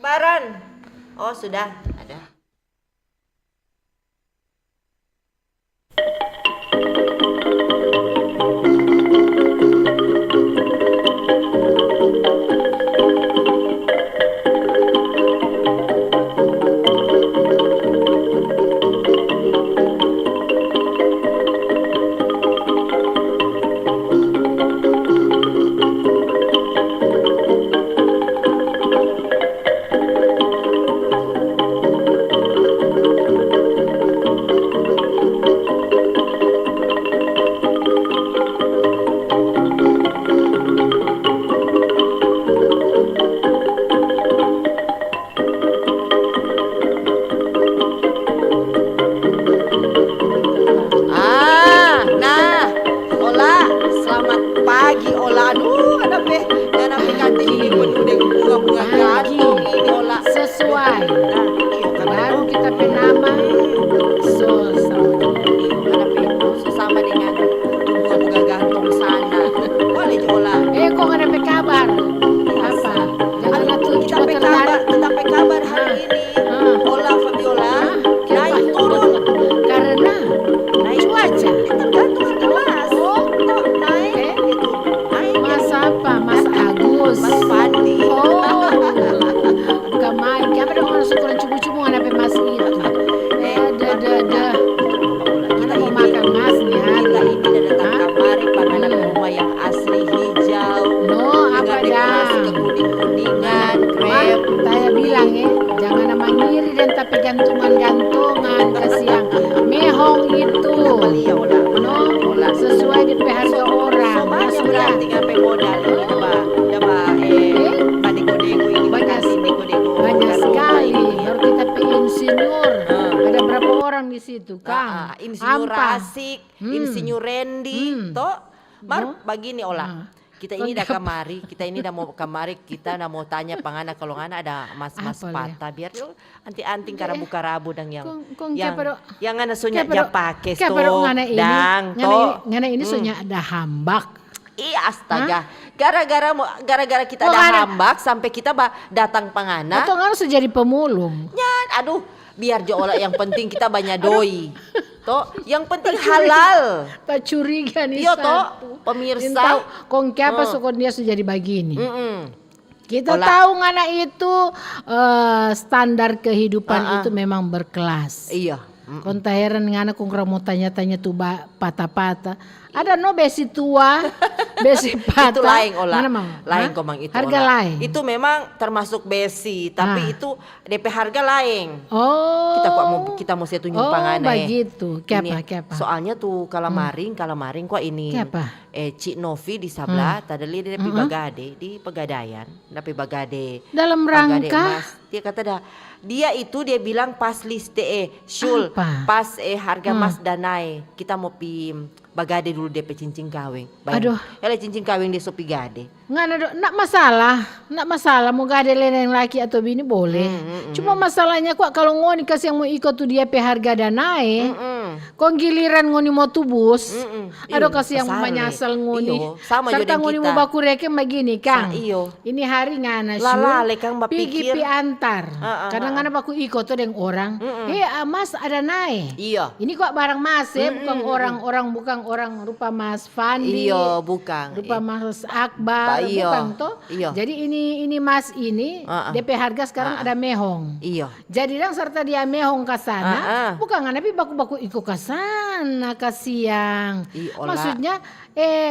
Baran. Oh, sudah ada. Nah, Ola, selamat pagi Ola. Aduh, kenapa kantin ini penuh dengan bunga-bunga gantung ini Ola. Sesuai. Nah, iyo kan Baru kita penama. So, kenapa sesama dengan bunga-bunga gantung sana. Boleh jo Ola. kok nggak ada kabar? Apa? Jangan tuh Kita cuma pe tertarik. kabar hari ini. Ola Fabiola naik turun. Karena Naik cuaca. tergantung harga mas. Oh, Naik gitu. Naik Mas apa? Mas Agus. Mas Fandi. Oh, bukan main. Siapa dong orang suka cubu-cubu nggak ada mas itu? Dah. Kita mau makan masnya. Kita ini datang kamari panganan rumah yang asli hijau. No, apa Dengan dah? dekorasi kekuning-kuningan, krem. Saya bilang jangan nama ngiri dan tapi gantungan-gantungan kasihan mehong itu. Beliau lah. No, sesuai dengan harga orang. Sobatnya Sudah. berarti ngapain modal ini coba badego-dego ini Banyak- kasih dego-dego Banyak rumah sekali. ini. Baru kita pe insinyur. Ada berapa orang di situ, Kang? Insinyur Ampa. Rasik, Insinyur Randy, toh, mar begini olah. Kita ini dah kamari, kita dah mau tanya pangana kalau ngana ada mas-mas Apa, Le? patah biar yo anti-anting karena buka rabu dang yang Kong yang kepado. yang ngana sunya japake Kepado ngana ini. dang toh. Ngana ini soalnya ada hambak. Iya astaga, gara-gara kita Oh, ada ngana. hambak sampai kita datang pangana. Atau ngana jadi pemulung. Aduh, biar jo olah yang penting kita banyak doi. Toh, yang penting halal. Tak curiga nih Iya satu. toh, pemirsa. Tahu kong apa sokon dia sudah jadi begini. Mm-mm. Kita Olah. tahu ngana itu standar kehidupan itu memang berkelas. Iya. Kon tak heran ngana kong mau tanya-tanya tuh patah-patah. Ada no besi tua, besi patah. Itu lain olah. Mana mau? Lain Hah? komang itu. Harga olah. lain. Itu memang termasuk besi, tapi itu DP harga lain. Oh. Kita mau saya tunjuk Oh, pangana begitu. Ini, Kepa. soalnya tuh kalamaring kok ini. Kepa? Cik Novi di sebelah, tadi dia di Bagade, di Pegadaian, tapi Bagade. Dalam Bagade rangka Emas. Dia kata dia bilang pas liste Syul, Apa? pas harga mas danai, kita mau Bagade dulu DP cincin kawin. Aduh. Ele cincin kawin di Sopi Gade. Nggak masalah mau gak ada yang laki atau bini boleh. Cuma masalahnya kok kalau ngoni kasih yang mau ikut tuh dia pe harga danai. Kok giliran ngoni mau tubus. Aduh kasih yang menyasal ngoni. Iyo, sama Serta jodoh ngoni kita. mau baku reken begini Kang. Iyo. Ini hari ngana Lala, le Kang Pigi bapikir. antar. Kadang ngana baku ikut tuh dengan orang. Mas ada naik. Iya. Ini kok barang mas bukan orang rupa Mas Fandi. Iya, bukan. Rupa Mas Akbar, Iya. bukan toh? Iya. Jadi ini Mas ini DP harga sekarang ada mehong. Iya. Jadi dang serta dia mehong ke sana, bukan tapi baku-baku ikut ke sana kasiang. Olah. Maksudnya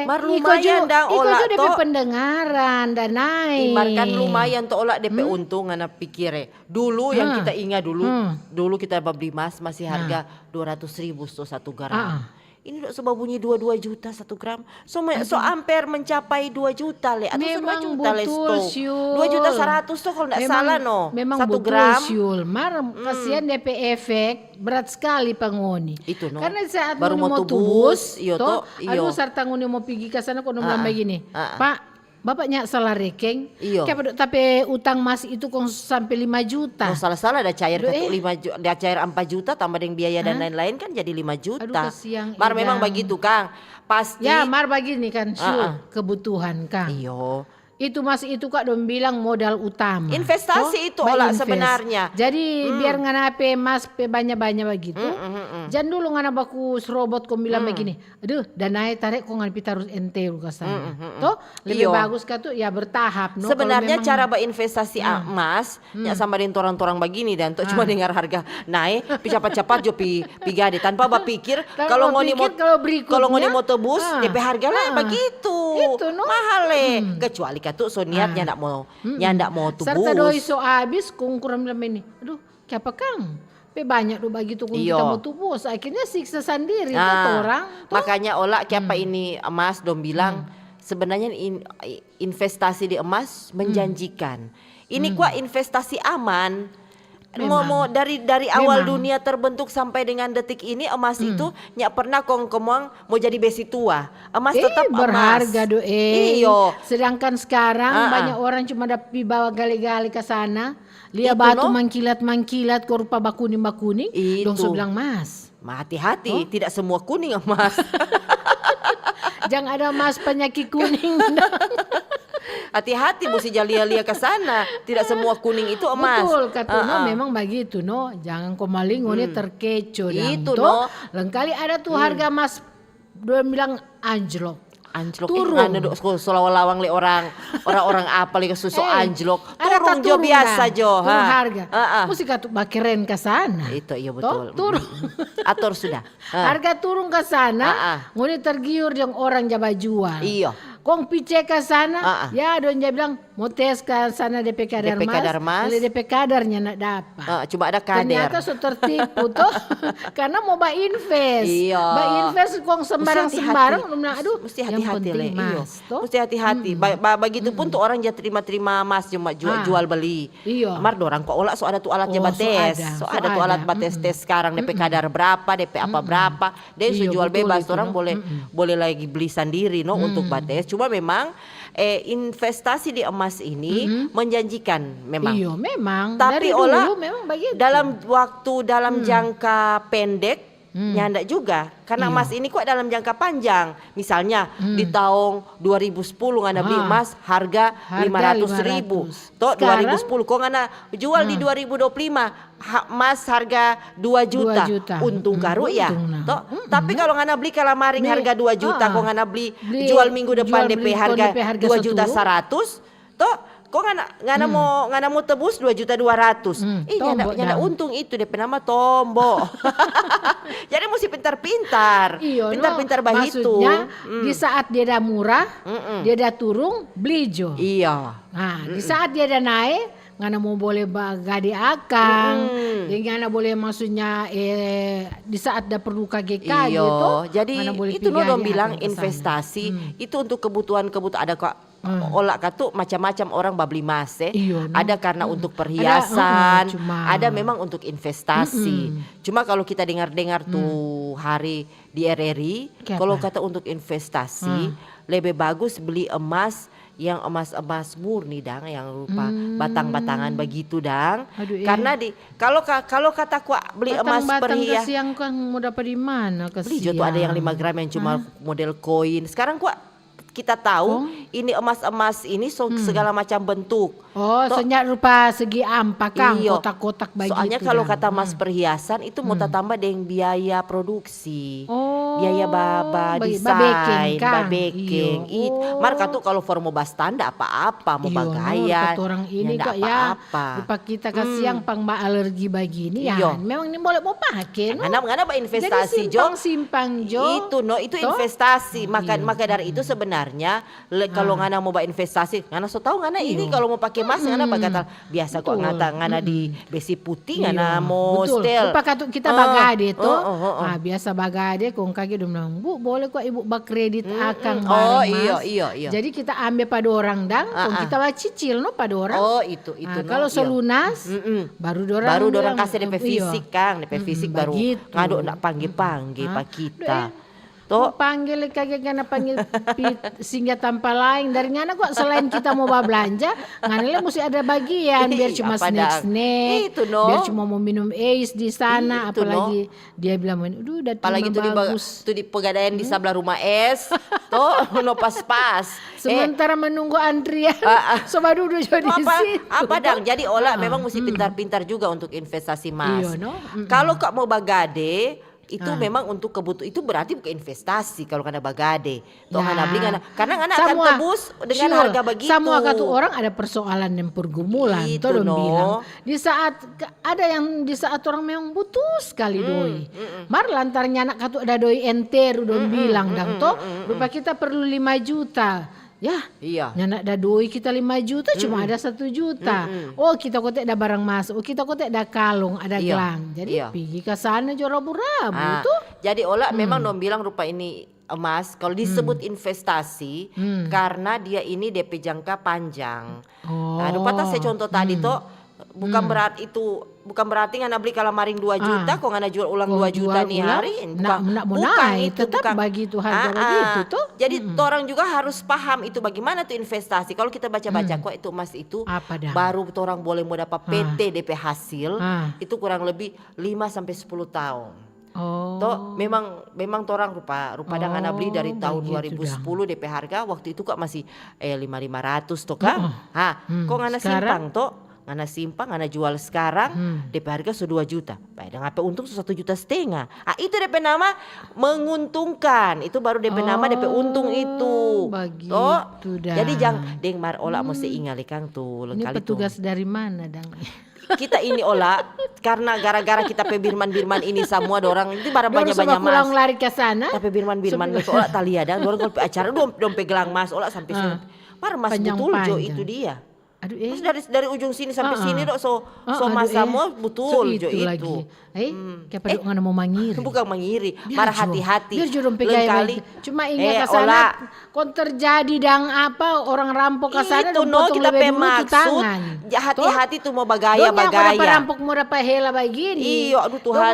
Mar lumayan dang olah DP toh. pendengaran dan naik. Imarkan lumayan tuh olah DP untung anak pikir Dulu yang kita ingat dulu kita beli mas masih harga 200.000 tuh 1 gram. Ini udah sebab bunyi 22 juta 1 gram. So ampere mencapai 2 juta le atau 2 Memang juta le betul, sto. Syul. 2 juta 100 tuh kalau enggak salah no. Memang 1 betul, gram. Syul. Kasihan DP efek berat sekali pangoni. Itu no. Karena saat Baru ngoni mau mau tubus, tubus, iyo toh, iyo. aduh sarta ngoni mau pergi ke sana kok bilang begini. Pak, bapaknya salah rekeng. Iyo. Tapi utang mas itu kok sampai 5 juta. Oh, salah-salah ada cair ke 5 juta, ada cair 4 juta tambah dengan biaya dan lain-lain kan jadi 5 juta. Aduh, kasihan, Mar Idang. memang begitu Kang. Pasti Ya, mar begini kan, Syul, kebutuhan Kang. Iyo. Itu masih itu kak dong bilang modal utama. Investasi itu Ba olah invest. sebenarnya. Jadi biar ngana pe mas pe banyak-banyak begitu. Jangan dulu ngana baku serobot kau bilang begini. Aduh danai tarik kau ngana harus ente ke sana. Toh lebih bagus kah tuh ya bertahap. No? Sebenarnya memang, cara berinvestasi emas ya sama dengan orang-orang begini dan cuma dengar harga naik cepat-cepat jo pi gade tanpa berpikir kalau ngoni mau tebus DP harga lah begitu. Itu, no? Mahal kecuali katu so niatnya ndak mau tebus. Serta doi so habis kung kurang bilang ini. Aduh, siapa Kang? Pe banyak tuh begitu kung kita mau tebus. Akhirnya siksa sendiri tuh orang. Makanya olah siapa ini emas dong bilang sebenarnya investasi di emas menjanjikan. Ini kuat investasi aman. Mau dari awal dunia terbentuk sampai dengan detik ini emas itu nyak pernah kongkomong mau jadi besi tua. Emas tetap berharga emas. Iyo. Sedangkan sekarang banyak orang cuma dapat bawa gali-gali ke sana. Lihat batu mangkilat-mangkilat rupa bakuning-bakuning. Dong so bilang mas. Hati-hati, tidak semua kuning emas. Jangan ada emas penyakit kuning. Hati-hati mesti jalia-lia ke sana. Tidak semua kuning itu emas. Betul kata memang begitu no. Jangan kau maling ini terkecoh itu no. Lengkali ada tuh harga emas dia bilang anjlok. Turun. Solawang le orang apa li susu anjlok. Turun jo biasa jo. Turun harga. Mesti katu bakeren ke sana. Itu iya betul. Turun. Atur sudah. Harga turun ke sana. Ngoni tergiur yang orang jaba jual. Iya. Kong pice ke sana, ya don dia bilang mau tes ke sana DP kadar mas, DP kadarnya nak dapat. Coba ada kadar. Ternyata so tertipu tuh, karena mau invest. Iya. Invest kong sembarang, aduh, mesti hati-hati le. Mas, mesti hati-hati. Begitu pun tuh orang jadi terima mas cuma jual beli. Iya. Mar dorang kok olah so ada tuh alatnya bates, so ada tuh alat bates tes sekarang DP kadar berapa, DP apa berapa, dia so jual bebas. Orang boleh lagi beli sendiri no untuk bates. Cuma memang investasi di emas ini menjanjikan memang. Iya memang. Tapi dari dulu olah memang begitu. dalam jangka pendek nyanda juga karena emas ini kok dalam jangka panjang. Misalnya di tahun 2010 ngana beli emas harga 500.000. Toh 2010 kok ngana jual di 2025 emas harga 2 juta. Untung karu ya. Toh tapi kalau ngana beli kalamaring harga 2 juta kok ngana beli jual minggu depan DP harga 2 juta 100. Toh kok ngana mau tebus 2.200.000. Nyanda untung itu DP nama tombo. Jadi mesti pintar-pintar. Pintar-pintar bahitu. Maksudnya di saat dia dah murah, dia dah turun, beli jo. Iya. Nah, di saat dia dah naik, ngana mau boleh gade akang, ngana boleh maksudnya di saat dah perlu KGK gitu. Jadi itu no dong bilang investasi itu untuk kebutuhan ada kok. Olah katu macam-macam orang babli emas ada karena untuk perhiasan, ada memang untuk investasi. Cuma kalau kita dengar-dengar tuh hari di RRI, kalau kata untuk investasi lebih bagus beli emas yang emas murni dang yang rupa batang-batangan begitu dang. Karena kalau kata ku beli emas perhiasan yang kan mau dapat di mana beli tuh ada yang 5 gram yang cuma model koin. Sekarang ku kita tahu ini emas ini segala macam bentuk. Senyap rupa segi ampak kang kotak-kotak begitu. Soalnya kalau kata emas perhiasan itu mau tambah dengan biaya produksi. Biaya desain, baking. Marka tuh kalau formo bastan ndak apa-apa mau bagayan. Orang ini kok ya. Rupa kita kasiang pang alergi begini ya. Memang ini boleh mau pakai. Ngana investasi jo. Simpang jo. Itu investasi. Maka dari itu sebenarnya kalau ngana mau investasi, ngana so tahu ngana ini kalau mau pakai emas ngana bakal biasa kok ngana di besi putih ngana mau stel. Lupa kita bagade tuh. Biasa bagade kong kaki udah bilang, "Bu, boleh kok Ibu bak kredit akang barang mas." Iya. Jadi kita ambil pada orang dang, kita cicil no pada orang. Itu. Kalau selunas baru dorang kasih DP fisik Kang, DP fisik baru ngaduk nak panggil pak kita. Toh Panggil kagak kena panggil singgah tanpa lain dari ngana kok selain kita mau belanja ngana mesti ada bagian biar cuma apa dah? snack Itu no. biar cuma mau minum es di sana Itu, apalagi dia bilang udah Apalagi itu bagus di pegadaian di sebelah rumah es, toh no pas-pas. sementara menunggu antrian sobat duduk jadi Apa situ. apa dang? Jadi olah memang mesti pintar-pintar juga untuk investasi emas. Iya, no? Kalau kau mau bagade itu memang untuk kebutuhan itu berarti bukan investasi kalau kana bagade. Toh Ya. kana beli karena kana akan tebus dengan sure, harga begitu. Semua kata orang ada persoalan dan pergumulan. Itu, Tuh dong no. bilang. Di saat ada yang di saat orang memang butuh sekali doi. Mar lantarnya anak katu ada doi enter dong bilang dang toh. Rupa kita perlu 5 juta. Ya, Iya. nyanak ada doi kita 5 juta cuma ada 1 juta. Oh kita kotek ada barang masuk, oh kita kotek ada kalung, ada Iya, gelang. Jadi iya. pergi ke sana jo rabu-rabu Ah, tuh. jadi olah memang dong bilang rupa ini emas kalau disebut investasi karena dia ini DP jangka panjang. Oh. Nah, rupa tas saya contoh tadi toh bukan berarti ngana beli kalamaring 2 juta kok ngana jual ulang 2 juta nih hari. Tetap bagi itu harga begitu tuh. Jadi orang juga harus paham itu bagaimana tuh investasi. Kalau kita baca-baca kok itu emas itu Apa dah? baru orang boleh mau dapat PT DP hasil itu kurang lebih 5 sampai 10 tahun. Oh. Toh memang torang rupa dah ngana beli dari tahun begitu 2010 DP harga waktu itu kok masih 5.500 toh kan. Kok ngana Sekarang? simpang toh ngana simpang ngana jual sekarang DP harga sudah 2 juta. Baik ngapa untung 1,5 juta. Itu DP nama menguntungkan. Itu baru DP nama DP untung itu. Begitu Toh dah. jadi jangan deng mar olah mesti ingali kang tuh Ini lengkali tuh. petugas dari mana dang? Kita ini olah karena gara-gara kita pe birman ini semua dorang itu barang Dorang banyak-banyak semua pulang mas. lari ke sana. Tapi birman itu olah tali ada dorang kalau pe acara dom pegelang mas olah sampai sini. Par mas betul Jo itu dia. Aduh Terus dari ujung sini sampai sini dok so aduh, mas semua betul Jo itu. lagi. Kayak pada ngana mau mangiri. Bukan mengiri, Biar marah Jo. hati-hati. Biar jodoh pegai Lengkali. cuma ingat ke olah. sana kon terjadi dang apa orang rampok ke sana Itu dan no potong kita lebih pe dulu tuh maksud tangan. hati-hati tuh mau Donya bagaya-bagaya. rampok murah hela begini. Iya, aduh Tuhan,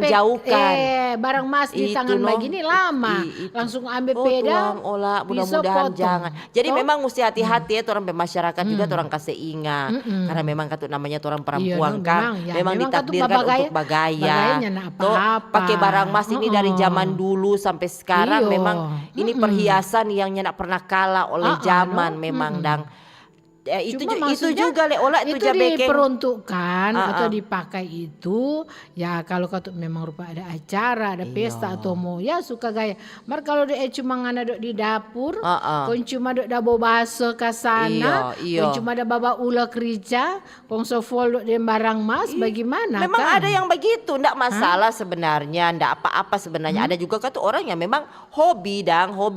jauhkan. Barang mas di Itu, tangan no. begini lama. Itu. Langsung ambil Oh peda. Tuhan, olah pisau mudah-mudahan potong. jangan. Jadi Toh? memang mesti hati-hati ya orang masyarakat juga orang kasih ingat. Karena memang katut namanya orang perempuan Iya, kan. ya. Memang Memang katut ditakdirkan bagaya- untuk bagaya. bagayanya nak Toh, apa-apa. pakai barang mas ini dari zaman dulu sampai sekarang Iyo. memang ini perhiasan yang nyenak pernah kalah oleh zaman memang dang. Itu Cuma itu maksudnya juga le olah itu jabekeng. diperuntukkan atau dipakai itu ya kalau kau memang rupa ada acara ada pesta atau mau ya suka gaya. Mar kalau dia cuma ngana dok di dapur, kon cuma dok dabo baso ke sana, Iya. kon cuma ada baba ula kerica, kon sofol dok di barang mas, bagaimana Memang kan? ada yang begitu, ndak masalah sebenarnya, ndak apa-apa sebenarnya. Ada juga kan tuh orang yang memang hobi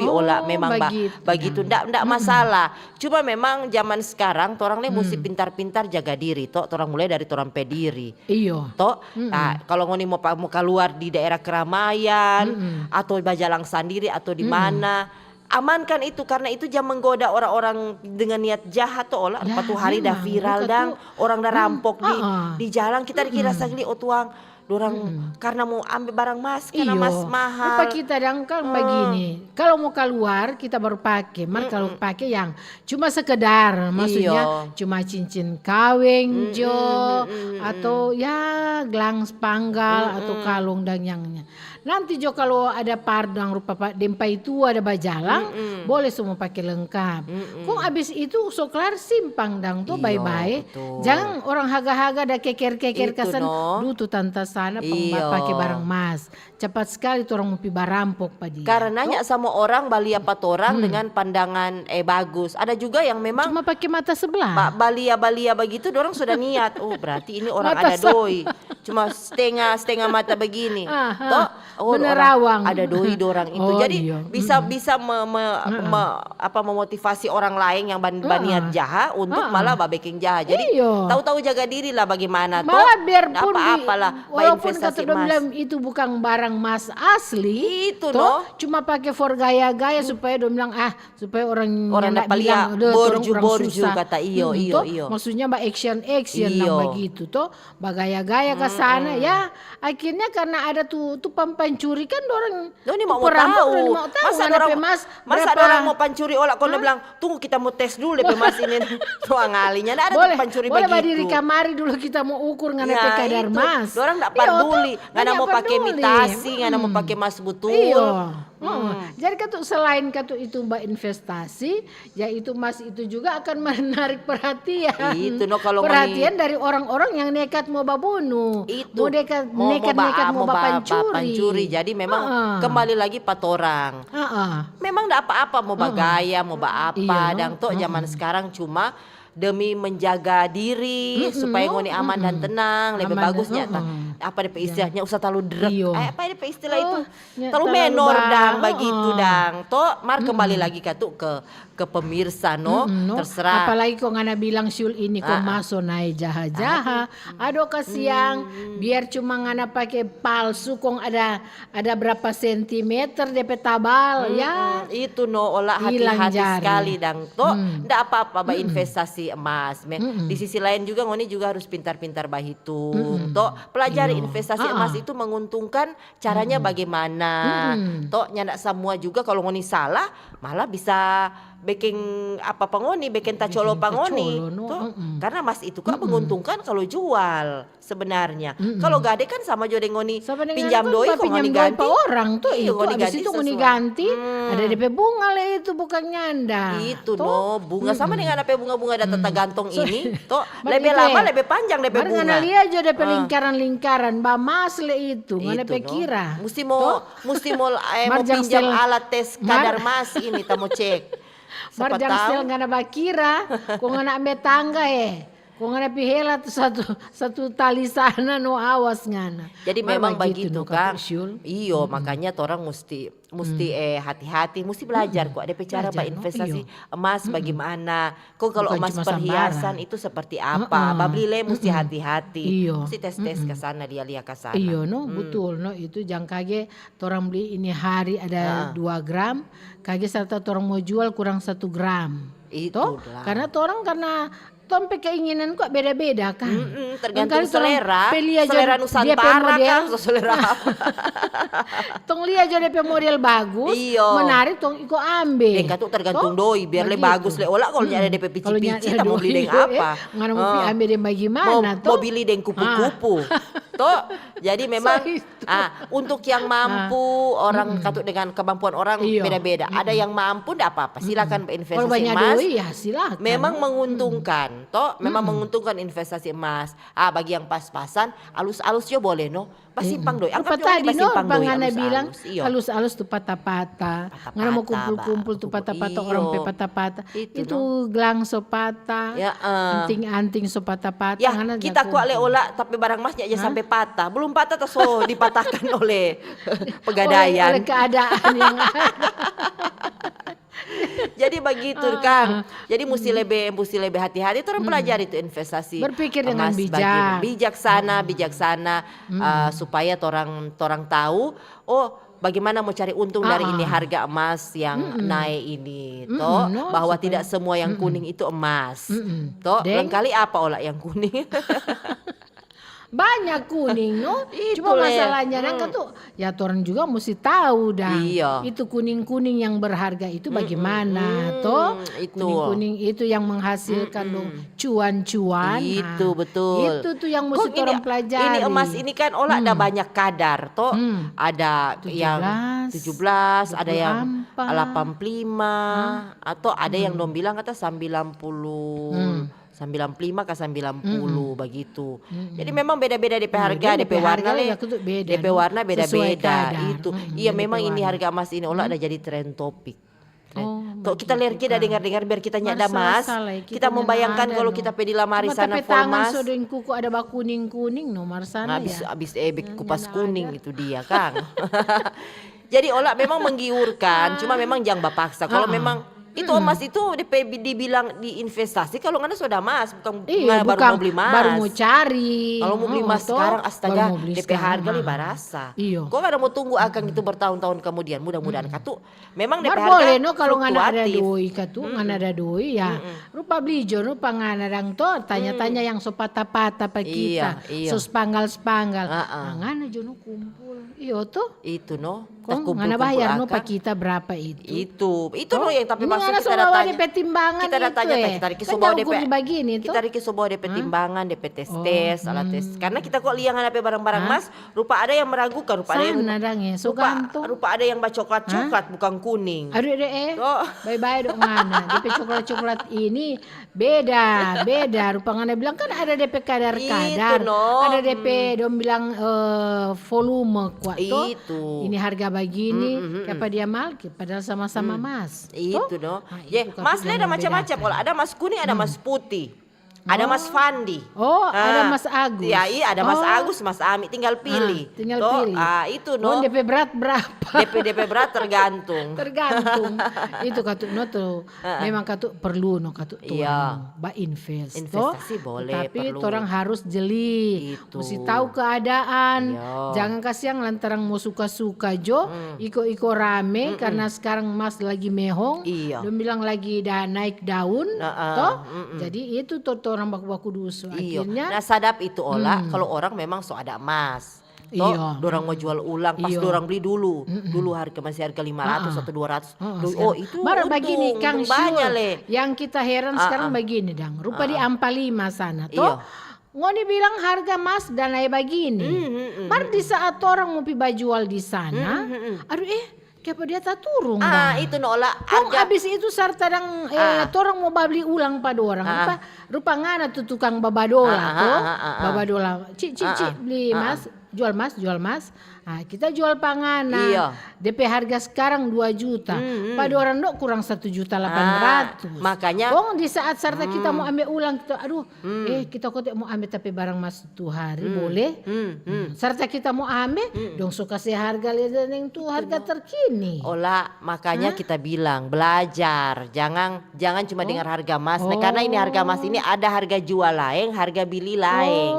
olah memang begitu, ndak masalah. Cuma memang zaman sekarang orang nih mesti pintar-pintar jaga diri, toh orang mulai dari orang pediri. Iyo. Toh, nah, kalau ngoni mau keluar di daerah keramaian atau bajalang sendiri atau di mana, amankan itu karena itu jangan menggoda orang-orang dengan niat jahat toh olah. Ya, 4 hari dah memang. viral Bukan dang, tuh. orang dah rampok Ah, di jalan kita dikira sagli tuang. Dorang karena mau ambil barang mas karena Iyo. mas mahal. Rupa kita dangkal begini. Kalau mau keluar kita baru pakai. Mar kalau pakai yang cuma sekedar, maksudnya cuma cincin kawin jo atau ya gelang spanggal atau kalung dan yangnya. Nanti jo kalau ada pardang rupa dempai itu ada bajalang, boleh semua pakai lengkap. Kok abis itu soklar simpang dang tuh Iyo, bye-bye. betul. Jangan orang haga-haga ada keker-keker Itu, kesan. no. Duh tuh tante sana Iyo. pakai barang mas. Cepat sekali tuh orang mau pi barampok pa dia. Karenanya sama orang Bali apa orang dengan pandangan bagus. Ada juga yang memang Cuma pakai mata sebelah. Pak balia begitu orang sudah niat. Oh berarti ini orang Mata ada doi. Cuma setengah mata begini. Aha, Toh menerawang. orang ada doi dorang itu. Oh, Jadi iya. bisa memotivasi orang lain yang baniat jahat untuk malah babeking jahat. Jadi Iyo. tahu-tahu jaga diri lah bagaimana toh. Malah biarpun Nggak apa-apalah walaupun investasi kata emas. bilang itu bukan barang mas asli, Itu, toh, no. cuma pakai for gaya-gaya supaya dia bilang supaya orang Orang ndak dapat bilang lihat, "Duh, orang borju-borju," susah." kata iyo, iyo, toh, iyo. Maksudnya mbak action Iyo. nang begitu toh, bagaya-gaya ke sana ya. Akhirnya karena ada tuh pencuri kan orang Ini mau perampok tahu. orang mau tahu Masa mana orang, pe mas masa ada berapa- orang mau pancuri olah kalau bilang tunggu kita mau tes dulu DP mas ini. Tuang ngalinya ada tuh pancuri boleh begitu. berdiri kamari dulu kita mau ukur ngana Ya, pe kadar itu. mas. Dorang enggak Iya, peduli, toh, ngana banyak mau pakai peduli. imitasi, ngana mau pakai mas betul. Iya. Jadi katu selain katu itu mbak investasi, ya itu mas itu juga akan menarik perhatian. Itu no kalau perhatian dari orang-orang yang nekat mau babunuh, Itu mau nekat mau pancuri. Jadi memang kembali lagi patorang. Memang enggak apa-apa mau bagaya, mau apa Iya, dan toh zaman sekarang cuma demi menjaga diri supaya ngoni aman dan tenang lebih Aman bagusnya apa DP istilahnya usah terlalu drek Iyo. apa DP istilah itu ya, terlalu terlalu menor bah. dang begitu dang toh mar kembali lagi ke pemirsa no terserah Apalagi kok ngana bilang Syul ini kok maso naik jaha-jaha. Aduh kasiang biar cuma ngana pakai palsu kong ada berapa sentimeter DP tabal ya. itu no olah Hilang hati-hati jari. sekali dang toh ndak apa-apa bah investasi emas di sisi lain juga ngoni juga harus pintar-pintar bahitung toh pelajari investasi emas itu menguntungkan caranya bagaimana toh nyandak semua juga kalau ngoni salah malah bisa bikin apa pangoni bikin tacolo pangoni tacolo, no. toh karena emas itu kan menguntungkan kalau jual sebenarnya kalau gade kan sama juga dengan ngoni Sama dengan pinjam kan doi Pak kok pinjam ngoni doi ganti pa orang tuh Iya, itu ngoni habis ganti itu ngoni sesuai. ganti ada DP bunga lah itu bukan nyanda. Itu Toh, no bunga sama dengan apa bunga-bunga data gantong ini toh Mari lebih kita lama ya. lebih panjang lebih Baru bunga ngana lihat aja DP lingkaran-lingkaran ba mas le itu ngana Itu, pe no. kira. Mesti mau mau Marjang pinjam sel- alat tes kadar mas ini kita mau cek siapa Marjang tahu sel ngana bakira, kok ngana ambe tangga kok ngana pihela tuh satu tali sana no awas ngana. jadi Mar memang begitu begitu no, kan Kak Syul. iyo makanya orang mesti hati-hati mesti belajar kok ada cara Belajar, no? investasi Iyo. emas bagaimana kok kalau Bukan emas cuma perhiasan sambaran. itu seperti apa babli le mesti hati-hati Iyo. mesti tes-tes ke sana dia lihat ke sana Iya no betul no itu jangan kage orang beli ini hari ada 2 gram kage serta orang mau jual kurang 1 gram Itu toh lah. karena orang karena tompe keinginan kok beda-beda kan tergantung Kan kali selera torang beli aja selera dia pe Nusantara model, kan selera apa tong lihat aja DP model bagus Iyo. menarik tong iko ambil Yang katu tergantung Toh, doi biar le begitu. bagus le olah kalau nyada DP Kalau pici-pici nyada tak mau beli doi, deng apa ngana mau ambil deng bagaimana mau beli deng kupu-kupu toh jadi memang So itu. untuk yang mampu orang katu dengan kemampuan orang Iyo. beda-beda ada yang mampu ndak apa-apa silakan kalau investasi banyak emas doi ya silakan memang menguntungkan toh memang menguntungkan investasi emas bagi yang pas-pasan alus-alus jo boleh no pas simpang doi Rupa anggap tadi no, simpang doi ngana bilang iyo. halus-halus tuh patah-patah. Ngana mau kumpul-kumpul tuh patah-patah Iyo. orang pe patah-patah. Itu, Itu gelang so patah. Ya, Anting-anting so patah-patah. Ya ngana kita jago. kuat le olah tapi barang emasnya aja sampai patah belum patah tas so dipatahkan oleh oleh pegadaian keadaan yang ada. jadi begitu kan jadi mesti lebih hati-hati orang pelajari itu investasi Berpikir dengan emas bijak. bijaksana supaya orang tahu bagaimana mau cari untung dari ini harga emas yang naik ini toh no, bahwa tidak semua yang kuning itu emas toh Deng. lengkali apa olah yang kuning Banyak kuning no. Itu Cuma le. masalahnya kan tuh ya orang juga mesti tahu dah. Iya. Itu kuning-kuning yang berharga itu bagaimana toh? itu. Kuning-kuning itu yang menghasilkan dong cuan-cuan. Itu Nah, betul. Itu tuh yang mesti Kok orang pelajari. Ini emas ini kan olah ada banyak kadar toh. Ada 17, yang 17, ada yang 24. 85 atau ada yang dong bilang kata 90. 95 ke 90 begitu. Jadi memang beda-beda DP harga, DP warna le. DP warna beda-beda itu. Iya memang ini harga emas ini olah ada jadi tren topik. Tuh kita lihat kita dengar-dengar biar kita nyada mas. Kita membayangkan kalau kita pergi lamari sana formas. So dengan kuku ada bak kuning-kuning no marsana ya. Habis kupas kuning itu dia kan. Jadi olah memang menggiurkan, cuma memang jangan bapaksa. Kalau memang Itu emas itu DP dibilang diinvestasi kalau ngana sudah mas, bukan Iya, ngana baru bukan mau beli mas. baru mau cari. Kalau mau beli emas toh, sekarang baru astaga mau beli DP sekarang. harga nih barasa. Iya. Kok ngana mau tunggu akan itu bertahun-tahun kemudian, mudah-mudahan katu memang DP Mar harga boleh no kalau ngana ada fluktuatif. doi katu, ngana ada doi ya. Rupa beli jo rupa ngana dang to tanya-tanya yang so patah-patah pa kita. Iya. So spanggal-spanggal. Ah. Nah, ngana jo no kumpul. Iyo to. Itu no. Kok ngana bayar no pa kita berapa itu. Itu no yang tapi Ini maksud ngana kita semua datanya. DP timbangan Kita datanya itu, kita riki Kan sebuah jauh DP. ukur begini tuh. Kita riki sebuah DP timbangan, DP tes, alat tes. Karena kita kok liang DP barang-barang mas, rupa ada yang meragukan, rupa ada yang Sana dang ya, so gantung. rupa ada yang coklat-coklat bukan kuning. Aduh deh, Oh. bye-bye dok mana. DP coklat-coklat ini beda. Rupa ngana bilang kan ada DP kadar-kadar. Itu, no. Ada DP dong bilang volume kuat tuh. Itu. Ini harga begini, apa dia mal, padahal sama-sama mas. Itu no. Nah, Ya, itu kan mas yang ada macam-macam. membedakan. Kalau ada mas kuning, ada mas putih. Ada Mas Fandi. Oh, ada Mas Agus. Ya, iya ada Mas Oh. Agus, Mas Ami, tinggal pilih. Tinggal Toh, pilih. Itu no. Oh, DP berat berapa? DP berat tergantung. Tergantung. Itu katu no tuh. Memang katu perlu no katu tuh. Iya. Ba invest. Investasi boleh, Tapi perlu. orang harus jeli. Itu. Mesti tahu keadaan. Iya. Jangan kasih yang lantaran mau suka-suka jo. Iko-iko rame karena sekarang mas lagi mehong. Iya. Dia bilang lagi dah naik daun. Toh. Jadi itu tuh orang baku-baku dusu. Iya. Akhirnya Nah sadap itu olah kalau orang memang so ada emas. Toh, Iya. dorang mau jual ulang pas Iya. dorang beli dulu. Dulu harga masih harga 500 atau 200. sekarang. Itu Baru untung, begini Kang untung banyak Syul. le. Yang kita heran sekarang begini dang. Rupa di Ampa 5 sana toh. Iya. Ngoni bilang harga emas dan naik begini. Baru di saat orang mau pi jual di sana. Aduh kenapa dia tak turun dah. Itu nolah Kong harga. abis itu sarta dang torang mau beli ulang pada orang rupa ngana tuh tukang babadola tuh babadola cik beli mas jual mas kita jual pangana Iya. DP harga sekarang 2 juta pada orang dok kurang 1.800.000 makanya Kong di saat sarta kita mau ambil ulang kita aduh kita kok mau ambil tapi barang mas tuh hari boleh sarta kita mau ambil dong so kasih harga lihat yang tuh harga terkini. olah makanya kita bilang belajar jangan cuma dengar harga emas. Nah, karena ini harga emas ini ada harga jual lain, harga beli lain.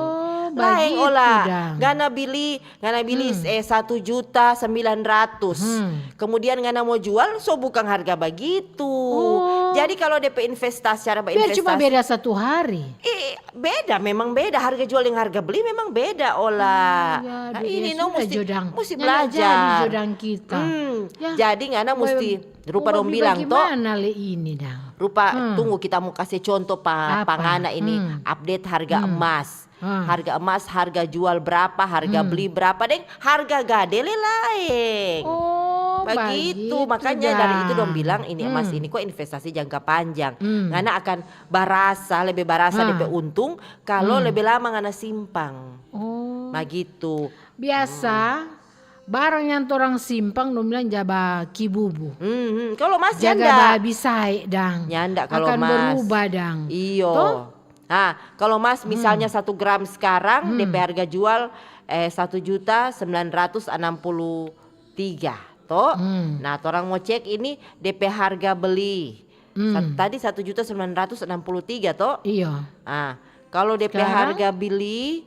Lain begitu olah. dah. Ngana bili 1.900.000. Kemudian ngana mau jual so bukan harga begitu. Jadi kalau DP investasi cara Biar cuma berinvestasi beda 1 hari. beda memang beda harga jual yang harga beli memang beda olah. Nah, ini no mesti Nyala jadi belajar. jodang kita. Ya. Jadi ngana mesti rupa dong bilang toh Bagaimana le ini dang? rupa tunggu kita mau kasih contoh Apa? pangana ini update harga emas. Harga emas, harga jual berapa, harga beli berapa, deng harga gadele lain. Oh, Begitu, makanya dari itu dong bilang ini emas ini kok investasi jangka panjang. Ngana akan lebih barasa DP untung kalau lebih lama ngana simpang. Oh, Begitu. biasa barang yang orang simpang dong bilang jaba kibubu. Kalau mas Jaga nyanda. babi sae dang. Nyanda kalau akan mas. berubah dang. Iyo. Toh? Nah, kalau mas misalnya 1 gram sekarang DP harga jual 1.963.000 toh. Nah, orang mau cek ini DP harga beli. Tadi 1.963.000 toh. Iya. Nah, kalau DP Sekarang? harga beli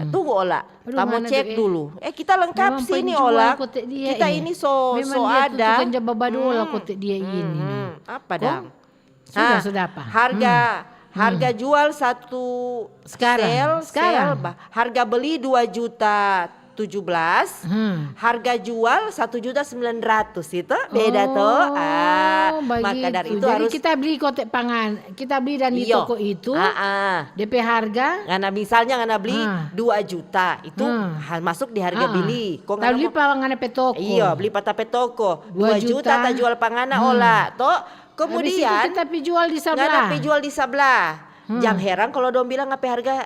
tunggu olah. Aduh, Kita mau mana cek DP? dulu. Kita lengkap Memang sini penjual olah. kotek dia Kita ini. ini so Memang dia ada. tuh kan jaba badola kotek dia ini. Apa Kok? dah? Sudah apa? Harga jual satu Sekarang? harga beli 2.017.000, harga jual 1.900.000 itu beda toh. Maka dari itu Jadi harus kita beli kotek pangan, kita beli dan di Iyo. toko itu Ah. DP harga Misalnya ngana beli 2 juta itu masuk di harga bili. Kok kita ngana beli mau- pangan DP toko. Iya, beli patape toko 2 2 juta tak jual pangana olah toh. Habis itu Kemudian kita pi jual di nggak sebelah. napi jual di sebelah. Jangan heran kalau dong bilang apa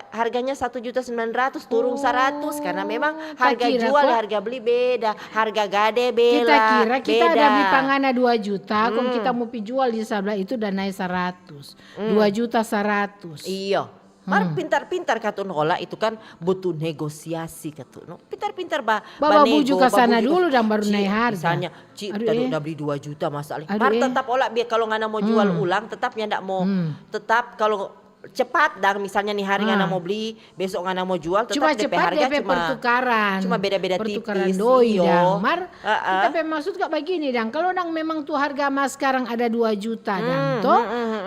harganya 1.900.000 turun 100 karena memang harga kira jual kok- harga beli beda, harga gade beda. Kita kira kita beda. ada beli pangana 2 juta, kok kita mau pi jual di sebelah itu dan naik 100. 2 juta 100. Iya. Mar pintar-pintar katun ola itu kan butuh negosiasi katun. No? Pintar-pintar Baba buju ke sana babuju. dulu dan baru Ci, naik harga. Misalnya, Ci Aduh, tadi udah beli 2 juta masalah. Aduh, Mar tetap ola biar kalau ngana mau jual ulang tetap ya ndak mau. Tetap kalau cepat dan misalnya nih hari ngana mau beli, besok ngana mau jual tetap Cuma DP cepat harga DP pertukaran. cuma beda-beda pertukaran tipis. doi Iyo. dang. Mar, kita pe maksud kak begini dang. Kalau dang memang tuh harga emas sekarang ada 2 juta dang toh.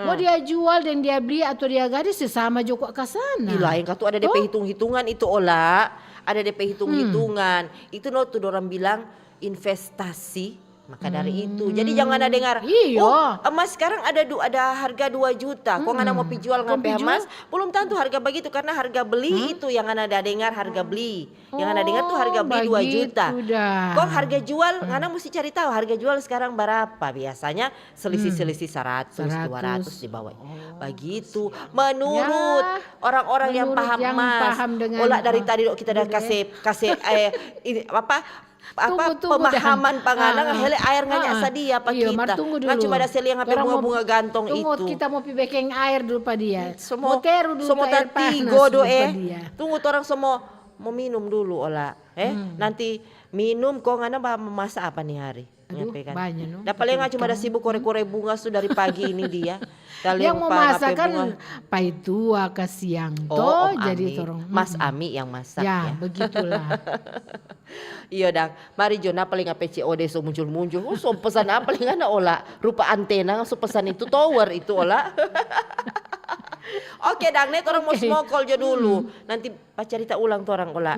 Mau dia jual dan dia beli atau dia gadis sesama joko ke sana. Gila yang tuh ada DP hitung-hitungan itu ola. Ada DP hitung-hitungan. Itu no tuh orang bilang investasi. Maka dari itu. Jadi jangan ada dengar. Iya. Oh, emas sekarang ada harga 2 juta. Kok ngana mau pijual ngapain emas? Belum tentu harga begitu karena harga beli itu yang ngana ada dengar harga beli. Yang ngana dengar tuh harga beli 2 juta. Kok harga jual ngana mesti cari tahu harga jual sekarang berapa. Biasanya selisih-selisih 100, 200 di bawah. Begitu. Menurut orang-orang yang paham emas. Olah dari tadi kita udah kasih ini pemahaman panganan hele air nganya sadia apa iya, kita kan cuma ada seli yang ngapain bunga-bunga gantong itu kita mau pi bekeng air dulu pa dia semua teru dulu semua air tigo do dia. Tunggu orang semua mau minum dulu olah nanti minum kok ngana memasak apa nih hari. Aduh, kan? banyak no. Dah paling cuma ada sibuk kore-kore bunga sudah dari pagi ini dia. Yang mau masak kan pai tua ke siang toh jadi torong. Mas Ami yang masak ya. Begitulah. Iya dang, mari Jona paling apa COD so muncul-muncul. So pesan apa paling ana olah rupa antena so pesan itu tower itu olah. Oke dang, nek orang mau smokol jo dulu. Nanti cerita ulang tuh orang olah.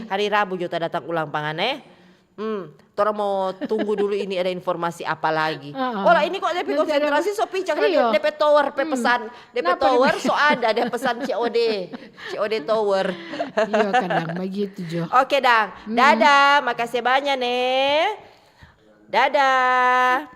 Hari Rabu jo datang ulang pangan Tora mau tunggu dulu ini ada informasi apa lagi. Olah ini kok DP konsentrasi so pincang DP tower pesan. DP tower so ada dia pesan COD tower. Iya kadang begitu Jo. Oke dang. Dadah, makasih banyak nih. Dadah.